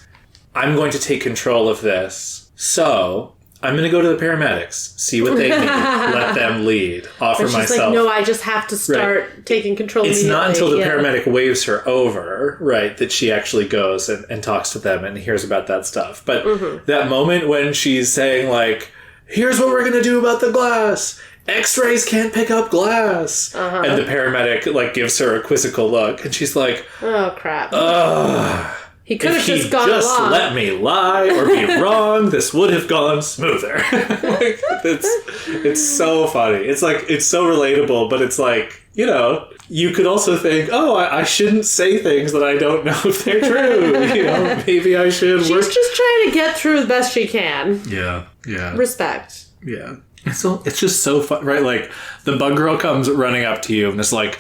I'm going to take control of this. So I'm going to go to the paramedics, see what they need, let them lead, offer and she's myself. Like, no, I just have to start taking control. It's not until the paramedic waves her over, right, that she actually goes and talks to them and hears about that stuff. But that moment when she's saying, like, here's what we're going to do about the glass. X-rays can't pick up glass. And the paramedic, like, gives her a quizzical look. And she's like, oh, crap. Ugh. He could have just gone just along. let me lie or be wrong, this would have gone smoother. Like, it's so funny. It's like, it's so relatable, but it's like, you know, you could also think, oh, I shouldn't say things that I don't know if they're true. You know, maybe I should. She's just trying to get through the best she can. Yeah, yeah. Respect. Yeah. It's just so fun, right? Like, the bug girl comes running up to you and is like,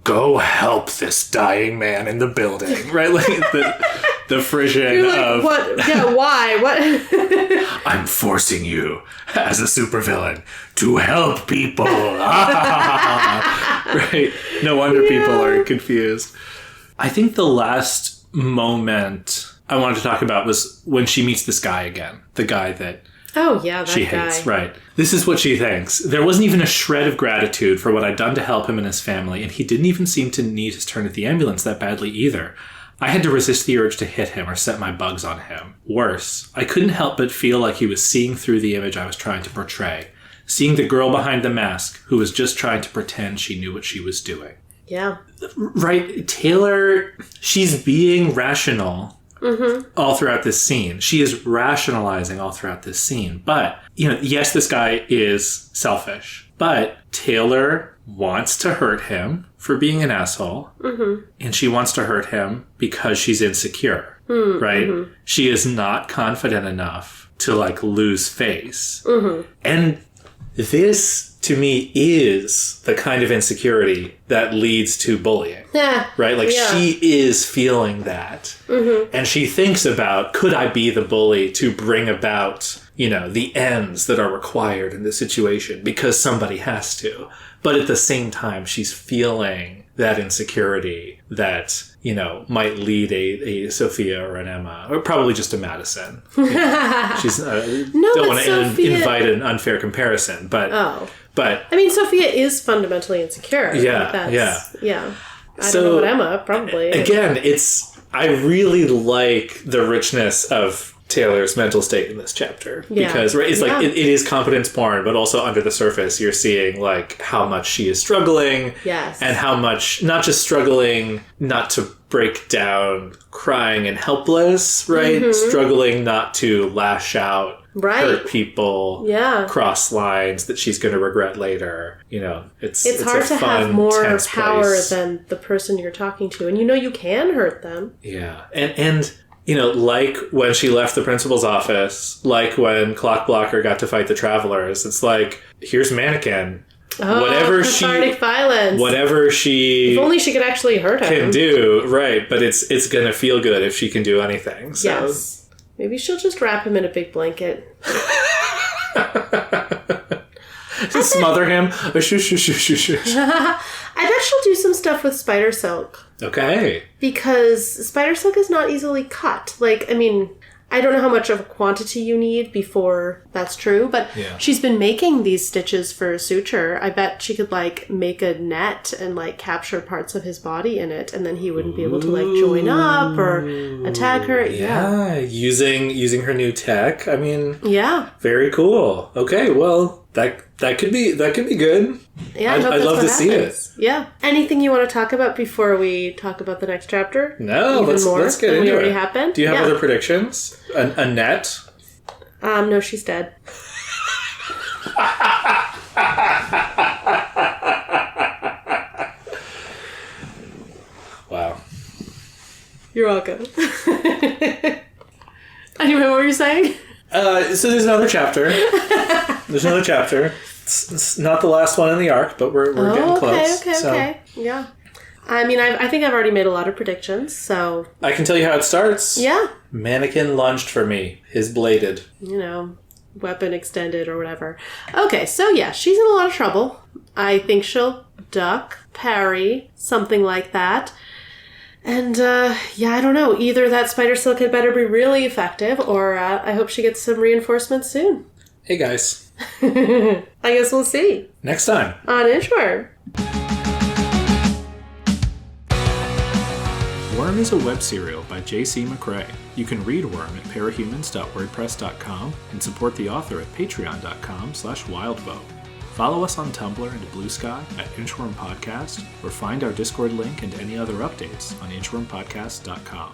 go help this dying man in the building, right? Like the frisson You're like, of what? Yeah, why? What? I'm forcing you as a supervillain to help people. Right? No wonder people are confused. I think the last moment I wanted to talk about was when she meets this guy again, the guy that oh yeah, that she guy. hates, right. This is what she thinks. There wasn't even a shred of gratitude for what I'd done to help him and his family, and he didn't even seem to need his turn at the ambulance that badly either. I had to resist the urge to hit him or set my bugs on him. Worse, I couldn't help but feel like he was seeing through the image I was trying to portray, seeing the girl behind the mask who was just trying to pretend she knew what she was doing. Yeah. Right, Taylor, she's being rational all throughout this scene. She is rationalizing all throughout this scene. But, you know, yes, this guy is selfish. But Taylor wants to hurt him for being an asshole. And she wants to hurt him because she's insecure. Right? She is not confident enough to, like, lose face. And this, to me, is the kind of insecurity that leads to bullying. Yeah. Right? Like, she is feeling that. And she thinks about, could I be the bully to bring about, you know, the ends that are required in this situation? Because somebody has to. But at the same time, she's feeling that insecurity that, you know, might lead a Sophia or an Emma, or probably just a Madison. You know, she's don't want to invite an unfair comparison, but but I mean, Sophia is fundamentally insecure. Yeah, yeah. I don't know about Emma, probably. Again, I really like the richness of Taylor's mental state in this chapter, because right, it's like it is competence porn, but also under the surface you're seeing like how much she is struggling, and how much not just struggling not to break down, crying and helpless, right, struggling not to lash out, hurt people, cross lines that she's going to regret later. You know, it's hard to fun, have more power place. Than the person you're talking to, and you know you can hurt them. Yeah, and you know, like when she left the principal's office, like when Clockblocker got to fight the Travelers, it's like, here's Mannequin. Whatever violence. Whatever she... If only she could actually hurt him. Can do, right. But it's going to feel good if she can do anything. So. Yes. Maybe she'll just wrap him in a big blanket. Just smother him. I bet she'll do some stuff with spider silk. Okay. Because spider silk is not easily cut. Like, I mean, I don't know how much of a quantity you need before that's true, but she's been making these stitches for suture. I bet she could, like, make a net and, like, capture parts of his body in it, and then he wouldn't be able to, like, join up or attack her. Yeah. Using her new tech. I mean, very cool. Okay, well, that could be good. Yeah, I'd love to see it. Yeah. Anything you want to talk about before we talk about the next chapter? No, let's get into it. Happened? Do you have other predictions? Annette? No, she's dead. Wow. You're welcome. Anyway, what were you saying? So there's another chapter. It's not the last one in the arc, but we're getting close. Okay. Yeah. I mean, I think I've already made a lot of predictions, so... I can tell you how it starts. Yeah. Mannequin lunged for me. His bladed. You know, weapon extended or whatever. Okay, so yeah, she's in a lot of trouble. I think she'll duck, parry, something like that. And, yeah, I don't know. Either that spider silk had better be really effective, or I hope she gets some reinforcements soon. Hey, guys. I guess we'll see. Next time. On Inchworm. Worm is a web serial by J.C. McCrae. You can read Worm at parahumans.wordpress.com and support the author at patreon.com/wildbow. Follow us on Tumblr and Blue Sky at Inchworm Podcast, or find our Discord link and any other updates on inchwormpodcast.com.